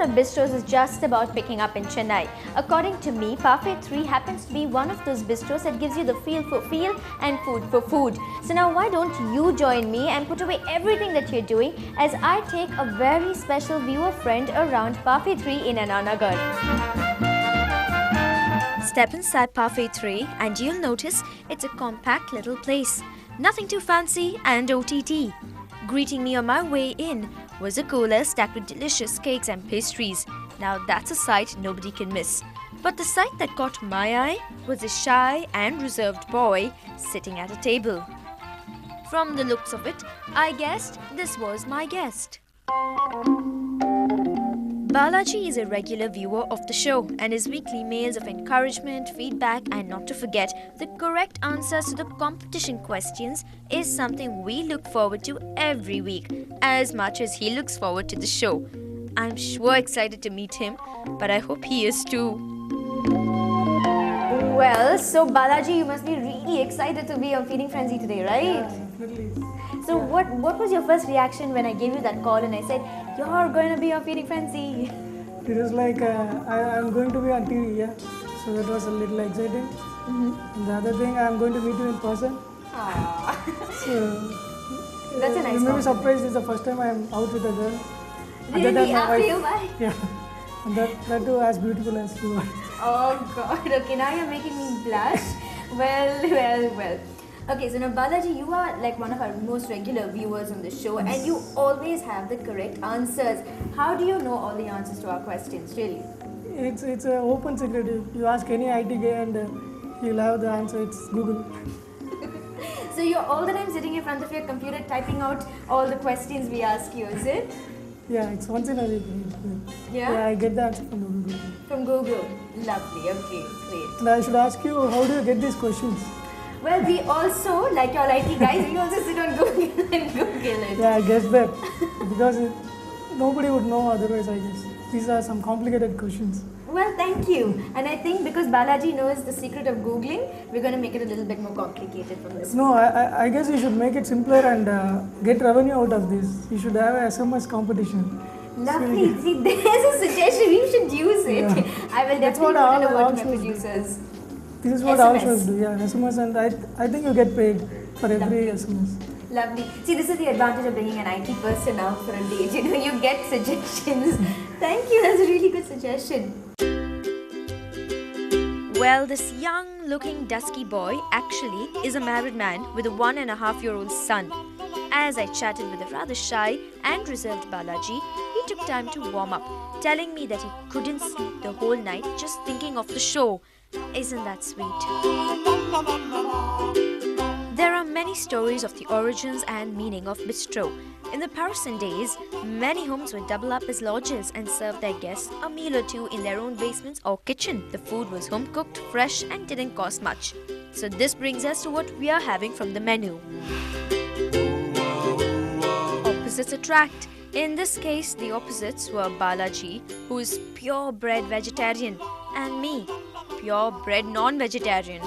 of bistros is just about picking up in Chennai. According to me, Parfait 3 happens to be one of those bistros that gives you the feel for feel and food for food. So now why don't you join me and put away everything that you're doing as I take a very special viewer friend around Parfait 3 in Ananagar. Step inside Parfait 3 and you'll notice it's a compact little place. Nothing too fancy and OTT. Greeting me on my way in was a cooler stacked with delicious cakes and pastries. Now that's a sight nobody can miss. But the sight that caught my eye was a shy and reserved boy sitting at a table. From the looks of it, I guessed this was my guest. Balaji is a regular viewer of the show and his weekly mails of encouragement, feedback and not to forget the correct answers to the competition questions is something we look forward to every week as much as he looks forward to the show. I'm sure excited to meet him, but I hope he is too. Well, so Balaji, you must be really excited to be on Feeding Frenzy today, right? Yeah, definitely. So what was your first reaction when I gave you that call and I said, you're going to be on Feeding Frenzy? It was like, I'm going to be on TV, yeah. So that was a little exciting. And the other thing, I'm going to meet you in person. So, that's a nice you may be surprised, it's the first time I'm out with a girl. Really? After you, bye? Yeah. And that too as beautiful as you are. Oh God, okay, now you're making me blush. Well. Okay, so now Balaji, you are like one of our most regular viewers on the show and you always have the correct answers. How do you know all the answers to our questions, really? It's an open secret. You ask any IT guy and he'll have the answer. It's Google. So you're all the time sitting in front of your computer typing out all the questions we ask you, is it? Yeah, it's once in a week. Yeah? Yeah, I get the answer from Google. From Google. Lovely, okay, great. And I should ask you, how do you get these questions? Well, we also, like your IT guys, we also sit on Google and Google it. Yeah, I guess that. Because nobody would know otherwise, I guess. These are some complicated questions. Well, thank you. And I think because Balaji knows the secret of Googling, we're going to make it a little bit more complicated from this. No, I guess you should make it simpler and get revenue out of this. You should have a SMS competition. Lovely. See, there's a suggestion. We should use it. Yeah. I will That's definitely what put in a word all to my shows producers. This is what SMS. all shows do, yeah, SMS, and I think you get paid for every SMS. Lovely. See, this is the advantage of bringing an IT person out for a date. You know, you get suggestions. Thank you. That's a really good suggestion. Well, this young-looking dusky boy actually is a married man with a 1.5-year-old son. As I chatted with a rather shy and reserved Balaji, he took time to warm up, telling me that he couldn't sleep the whole night just thinking of the show. Isn't that sweet? There are many stories of the origins and meaning of bistro. In the Parisian days, many homes would double up as lodges and serve their guests a meal or two in their own basements or kitchen. The food was home-cooked, fresh and didn't cost much. So this brings us to what we are having from the menu. Opposites attract. In this case, the opposites were Balaji, who is pure-bred vegetarian, and me, pure-bred non-vegetarian.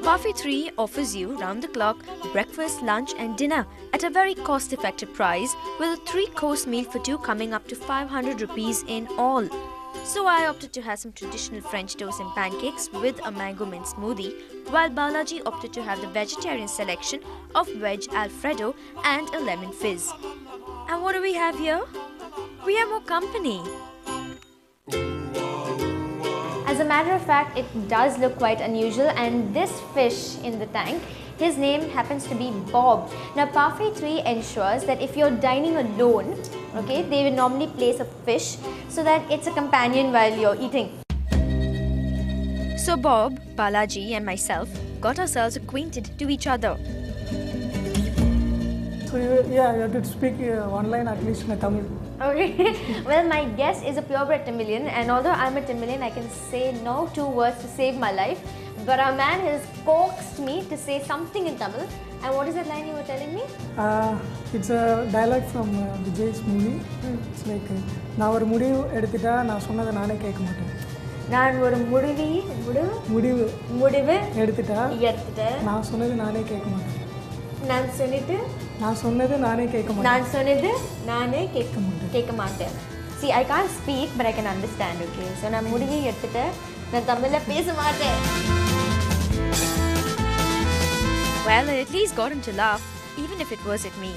Parfait 3 offers you round-the-clock breakfast, lunch and dinner at a very cost-effective price, with a 3-course meal for two coming up to 500 rupees in all. So I opted to have some traditional French toast and pancakes with a mango mint smoothie, while Balaji opted to have the vegetarian selection of veg alfredo and a lemon fizz. And what do we have here? We have more company. As a matter of fact, it does look quite unusual, and this fish in the tank, his name happens to be Bob. Now Parfait 3 ensures that if you're dining alone, okay, they will normally place a fish so that it's a companion while you're eating. So Bob, Balaji and myself got ourselves acquainted to each other. So you have to speak online at least in Tamil. Okay. Well, my guest is a purebred Tamilian, and although I'm a Tamilian, I can say no 2 words to save my life. But our man has coaxed me to say something in Tamil. And what is that line you were telling me? It's a dialogue from Vijay's movie. It's like, நான் ஒரு முடிவு எடுத்துட்டா நான் சொன்னதை நானே கேட்க மாட்டேன். நான் ஒரு முடிவு எடுத்துட்டா நான் சொன்னது நானே கேட்க மாட்டேன். நான் சொல்லிட்டு நான் சொன்னது நானே கேட்க மாட்டேன். நான் சொன்னது நானே கேட்க மாட்டேன். See, I can't speak, but I can understand, okay? So நான் முடிவை எடுத்துட்டு நான் தமிழ்ல பேச மாட்டேன். Well, I at least got him to laugh, even if it was at me.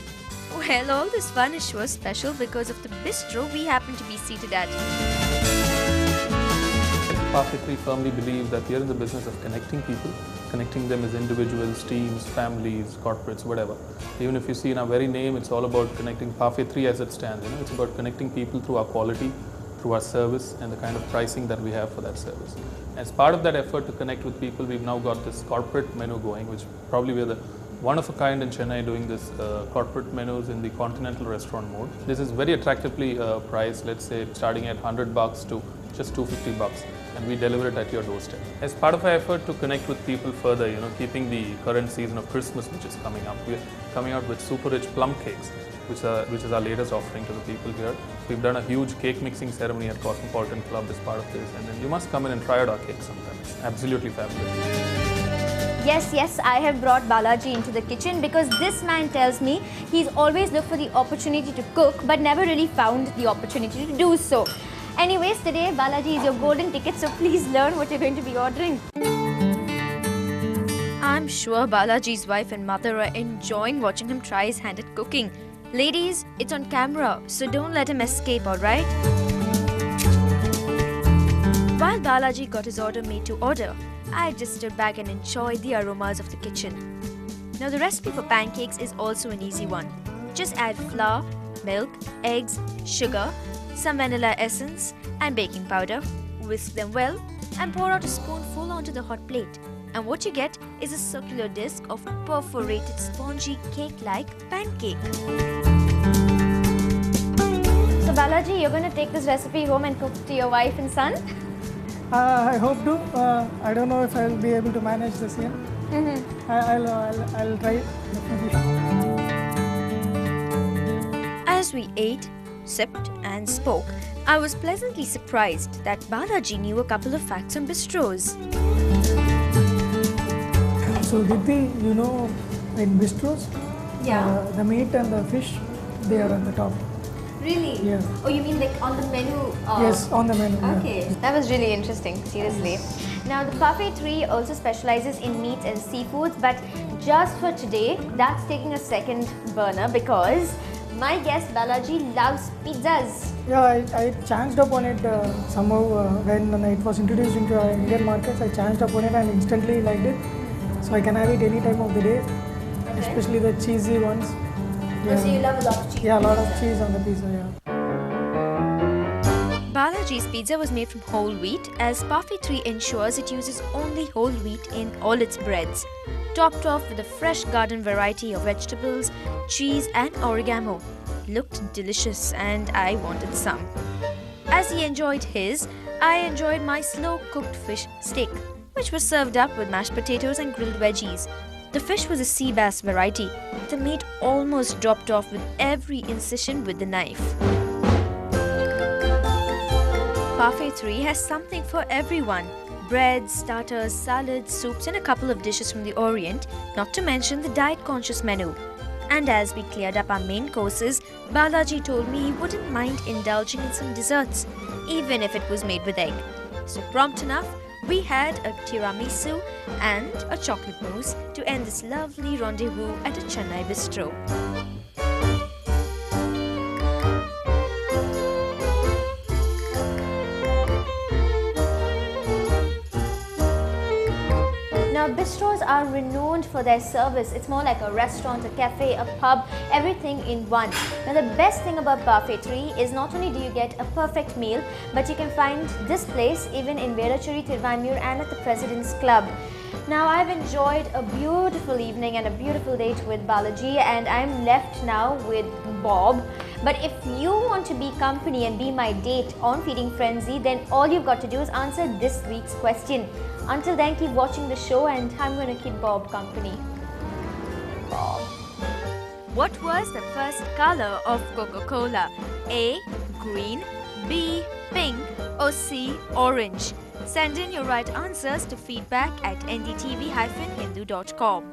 Well, all this fun is sure special because of the bistro we happen to be seated at. Parfait firmly believe that we are in the business of connecting people, connecting them as individuals, teams, families, corporates, whatever. Even if you see in our very name, it's all about connecting. Parfait as it stands, it's about connecting people through our quality, through our service, and the kind of pricing that we have for that service. As part of that effort to connect with people, we've now got this corporate menu going, which probably we're the one of a kind in Chennai doing this corporate menus in the continental restaurant mode. This is very attractively priced, let's say starting at $100 to just $250, and we deliver it at your doorstep. As part of our effort to connect with people further, keeping the current season of Christmas which is coming up, we're coming out with super rich plum cakes, which is our latest offering to the people here. We've done a huge cake mixing ceremony at Cosmopolitan Club as part of this, and then you must come in and try out our cake sometime. It's absolutely fabulous. Yes, I have brought Balaji into the kitchen because this man tells me he's always looked for the opportunity to cook but never really found the opportunity to do so. Anyways, today Balaji is your golden ticket, so please learn what you're going to be ordering. I'm sure Balaji's wife and mother are enjoying watching him try his hand at cooking. Ladies, it's on camera, so don't let him escape, alright? While Balaji got his order made to order, I just stood back and enjoyed the aromas of the kitchen. Now the recipe for pancakes is also an easy one. Just add flour, milk, eggs, sugar, some vanilla essence and baking powder, whisk them well and pour out a spoonful onto the hot plate. And what you get is a circular disc of perforated spongy cake-like pancake. So Balaji, you're going to take this recipe home and cook to your wife and son? I hope to. I don't know if I'll be able to manage this here. I'll try it. As we ate, sipped and spoke, I was pleasantly surprised that Balaji knew a couple of facts on bistros. So Diti, in bistros, the meat and the fish, they are on the top. Really? Yeah. Oh, you mean like on the menu? Yes, on the menu. Okay, Yeah. that was really interesting, seriously. Now, the Parfait also specializes in meats and seafoods, but just for today, that's taking a second burner because my guest Balaji loves pizzas. Yeah, I chanced upon it somehow when it was introduced into our Indian markets. I chanced upon it and instantly liked it. So I can have it any time of the day, especially the cheesy ones. Yeah. So you love a lot of cheese? Yeah, a lot of cheese on the pizza, yeah. Balaji's pizza was made from whole wheat, as Parfait ensures it uses only whole wheat in all its breads. Topped off with a fresh garden variety of vegetables, cheese and oregano. Looked delicious and I wanted some. As he enjoyed his, I enjoyed my slow-cooked fish steak, which was served up with mashed potatoes and grilled veggies. The fish was a sea bass variety. The meat almost dropped off with every incision with the knife. Parfait has something for everyone. Breads, starters, salads, soups and a couple of dishes from the Orient, not to mention the diet-conscious menu. And as we cleared up our main courses, Balaji told me he wouldn't mind indulging in some desserts, even if it was made with egg. So prompt enough, we had a tiramisu and a chocolate mousse to end this lovely rendezvous at a Chennai bistro. Now, bistros are renowned for their service. It's more like a restaurant, a cafe, a pub, everything in one. Now, the best thing about Parfait is not only do you get a perfect meal, but you can find this place even in Verachuri, Tirvanmur and at the President's Club. Now, I've enjoyed a beautiful evening and a beautiful date with Balaji, and I'm left now with Bob. But if you want to be company and be my date on Feeding Frenzy, then all you've got to do is answer this week's question. Until then, keep watching the show and I'm going to keep Bob company. Bob. What was the first color of Coca-Cola? A. Green, B. Pink or C. Orange? Send in your right answers to feedback@ndtv-hindu.com.